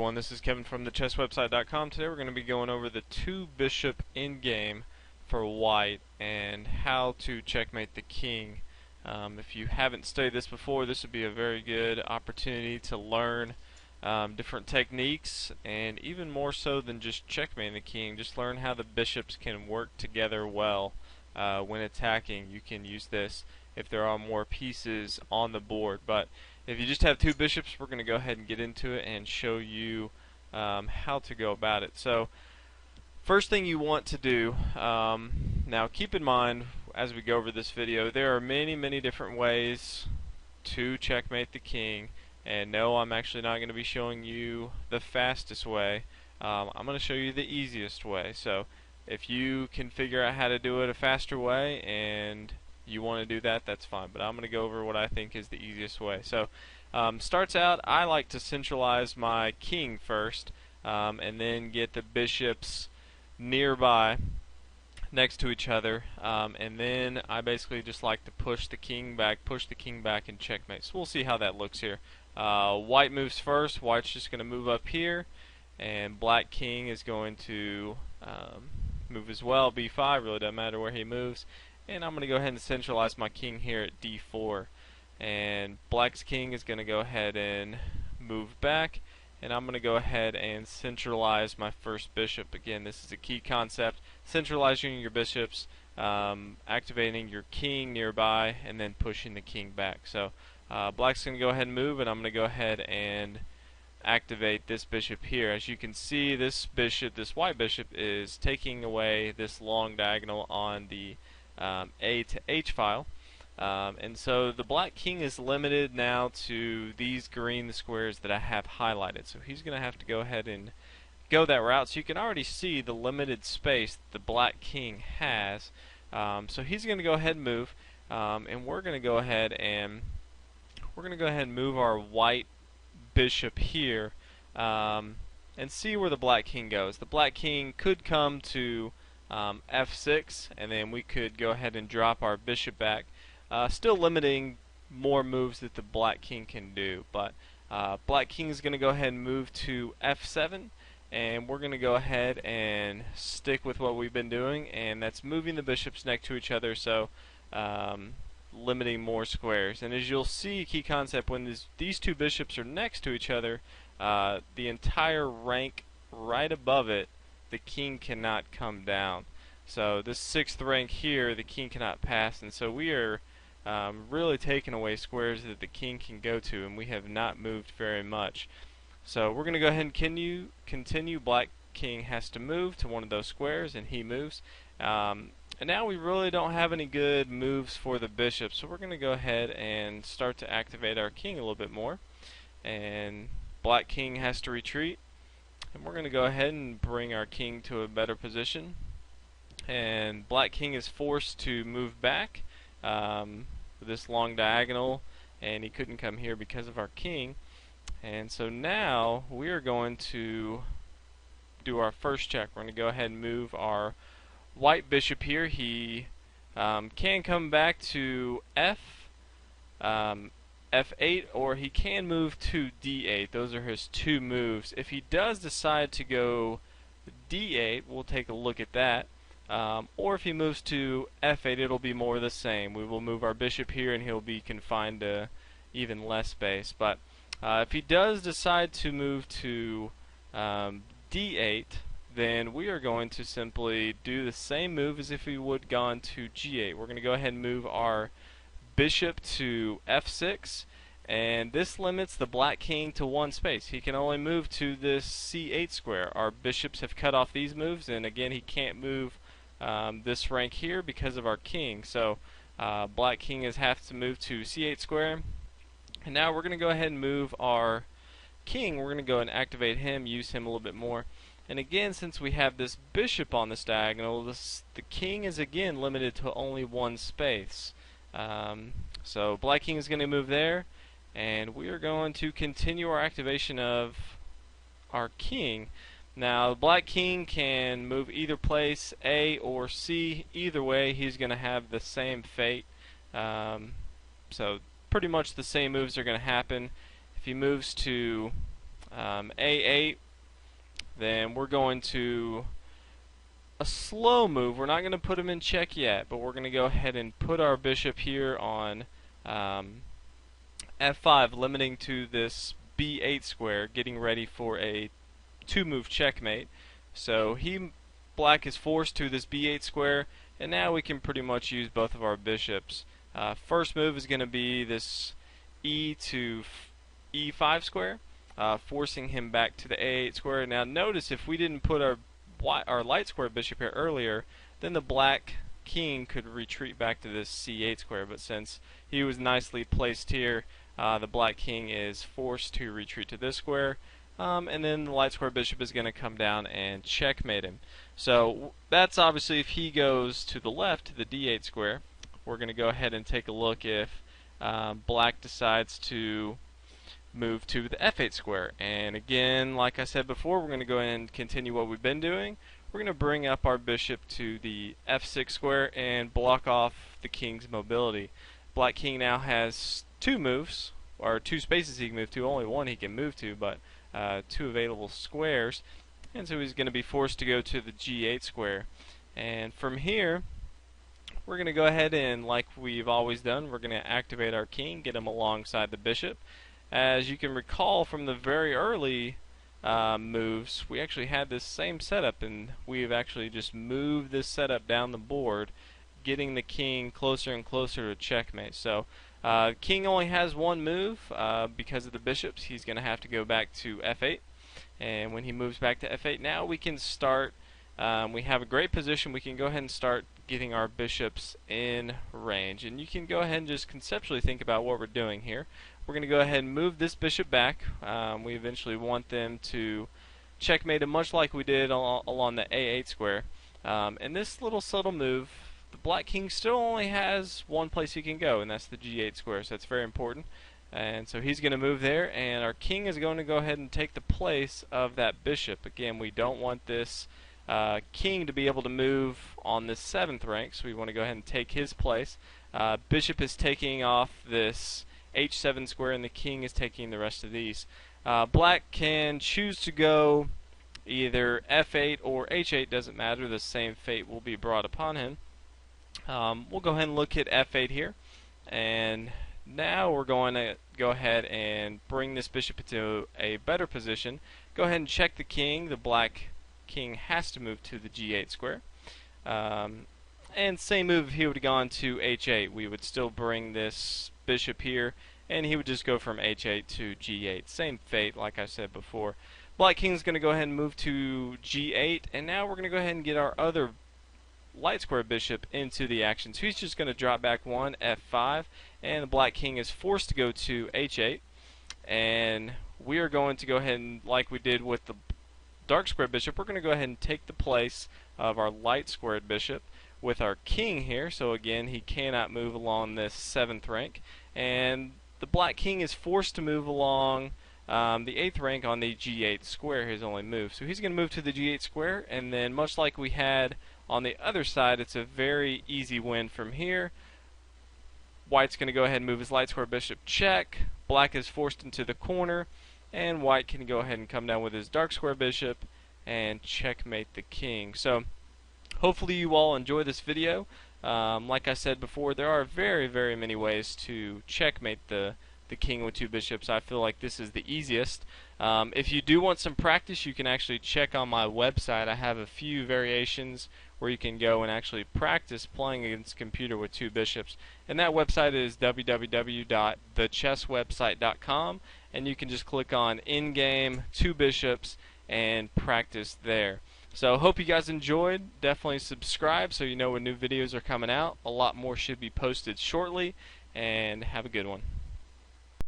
everyone, this is Kevin from thechesswebsite.com. Today we're going to be going over the 2 bishop endgame for white and how to checkmate the king. If you haven't studied this before, this would be a very good opportunity to learn different techniques, and even more so than just checkmating the king, just learn how the bishops can work together well when attacking. You can use this if there are more pieces on the board, but if you just have 2 bishops, we're going to go ahead and get into it and show you how to go about it. So first thing you want to do, now keep in mind as we go over this video, there are many different ways to checkmate the king, and no, I'm actually not going to be showing you the fastest way. I'm going to show you the easiest way. So if you can figure out how to do it a faster way and you want to do that, that's fine, but I'm going to go over what I think is the easiest way. So starts out, I like to centralize my king first, and then get the bishops nearby next to each other, and then I basically just like to push the king back and checkmate. So we'll see how that looks here. White moves first. White's just going to move up here, and black king is going to move as well, b5, really doesn't matter where he moves. And I'm going to go ahead and centralize my king here at d4. And black's king is going to go ahead and move back. And I'm going to go ahead and centralize my first bishop. Again, this is a key concept. Centralizing your bishops, activating your king nearby, and then pushing the king back. So black's going to go ahead and move, and I'm going to go ahead and activate this bishop here. As you can see, this bishop, this white bishop, is taking away this long diagonal on the A to H file, and so the black king is limited now to these green squares that I have highlighted. So he's going to have to go ahead and go that route. So you can already see the limited space the black king has. So he's going to go ahead and move, and we're going to go ahead and move our white bishop here, and see where the black king goes. The black king could come to f6, and then we could go ahead and drop our bishop back, still limiting more moves that the black king can do. But black king is going to go ahead and move to f7, and we're going to go ahead and stick with what we've been doing, and that's moving the bishops next to each other, so limiting more squares. And as you'll see, key concept, when these 2 bishops are next to each other, the entire rank right above it, the king cannot come down. So this 6th rank here, the king cannot pass, and so we are really taking away squares that the king can go to, and we have not moved very much. So we're going to go ahead and continue. Black king has to move to one of those squares, and he moves. And now we really don't have any good moves for the bishop, so we're going to go ahead and start to activate our king a little bit more. And black king has to retreat, and we're going to go ahead and bring our king to a better position. And black king is forced to move back with this long diagonal, and he couldn't come here because of our king. And so now we are going to do our first check. We're going to go ahead and move our white bishop here. He can come back to f8, or he can move to d8. Those are his 2 moves. If he does decide to go d8, we'll take a look at that. Or if he moves to f8, it'll be more of the same. We will move our bishop here, and he'll be confined to even less space. But if he does decide to move to d8, then we are going to simply do the same move as if we would gone to g8. We're going to go ahead and move our bishop to f6, and this limits the black king to 1 space. He can only move to this c8 square. Our bishops have cut off these moves, and again, he can't move this rank here because of our king. So black king has to move to c8 square. And now we're going to go ahead and move our king. We're going to go and activate him, use him a little bit more. And again, since we have this bishop on this diagonal, the king is again limited to only 1 space. So black king is going to move there, and we are going to continue our activation of our king. Now, the black king can move either place, A or C. Either way, he's going to have the same fate. So pretty much the same moves are going to happen. If he moves to A8, then we're going to a slow move. We're not going to put him in check yet, but we're going to go ahead and put our bishop here on F5, limiting to this B8 square, getting ready for a two-move checkmate. So black is forced to this B8 square, and now we can pretty much use both of our bishops. First move is going to be this E to E5 square, forcing him back to the A8 square. Now notice if we didn't put our light square bishop here earlier, then the black king could retreat back to this C8 square, but since he was nicely placed here, the black king is forced to retreat to this square, and then the light square bishop is going to come down and checkmate him. So that's obviously if he goes to the left to the D8 square. We're going to go ahead and take a look if black decides to move to the F8 square. And again, like I said before, we're going to go ahead and continue what we've been doing. We're going to bring up our bishop to the F6 square and block off the king's mobility. Black king now has two moves, or two spaces he can move to. Only one he can move to, but two available squares. And so he's going to be forced to go to the G8 square. And from here, we're going to go ahead and, like we've always done, we're going to activate our king, get him alongside the bishop. As you can recall from the very early moves, we actually had this same setup, and we've actually just moved this setup down the board, getting the king closer and closer to checkmate. So king only has one move because of the bishops. He's going to have to go back to F8, and when he moves back to F8, now we can start. We have a great position. We can go ahead and start getting our bishops in range, and you can go ahead and just conceptually think about what we're doing here. We're going to go ahead and move this bishop back. We eventually want them to checkmate him, much like we did along the A8 square. And this little subtle move, the black king still only has one place he can go, and that's the G8 square, so that's very important. And so he's going to move there, and our king is going to go ahead and take the place of that bishop. Again, we don't want this king to be able to move on this 7th rank, so we want to go ahead and take his place. Bishop is taking off this H7 square, and the king is taking the rest of these. Black can choose to go either F8 or H8, doesn't matter, the same fate will be brought upon him. We'll go ahead and look at F8 here, and now we're going to go ahead and bring this bishop into a better position. Go ahead and check the king. The black king has to move to the G8 square. And same move if he would have gone to H8. We would still bring this bishop here, and he would just go from H8 to G8. Same fate, like I said before. Black king's going to go ahead and move to G8, and now we're going to go ahead and get our other light square bishop into the action. So he's just going to drop back one, F5, and the black king is forced to go to H8. And we are going to go ahead and, like we did with the dark square bishop, we're going to go ahead and take the place of our light squared bishop with our king here. So again, he cannot move along this 7th rank, and the black king is forced to move along the 8th rank on the G8 square, his only move. So he's going to move to the G8 square, and then much like we had on the other side, it's a very easy win from here. White's going to go ahead and move his light square bishop check. Black is forced into the corner, and white can go ahead and come down with his dark square bishop and checkmate the king. So hopefully you all enjoy this video. Like I said before, there are very, very many ways to checkmate the king with two bishops. I feel like this is the easiest. If you do want some practice, you can actually check on my website. I have a few variations where you can go and actually practice playing against a computer with two bishops. And that website is www.thechesswebsite.com, and you can just click on in-game two bishops and practice there. So hope you guys enjoyed. Definitely subscribe so you know when new videos are coming out. A lot more should be posted shortly, and have a good one.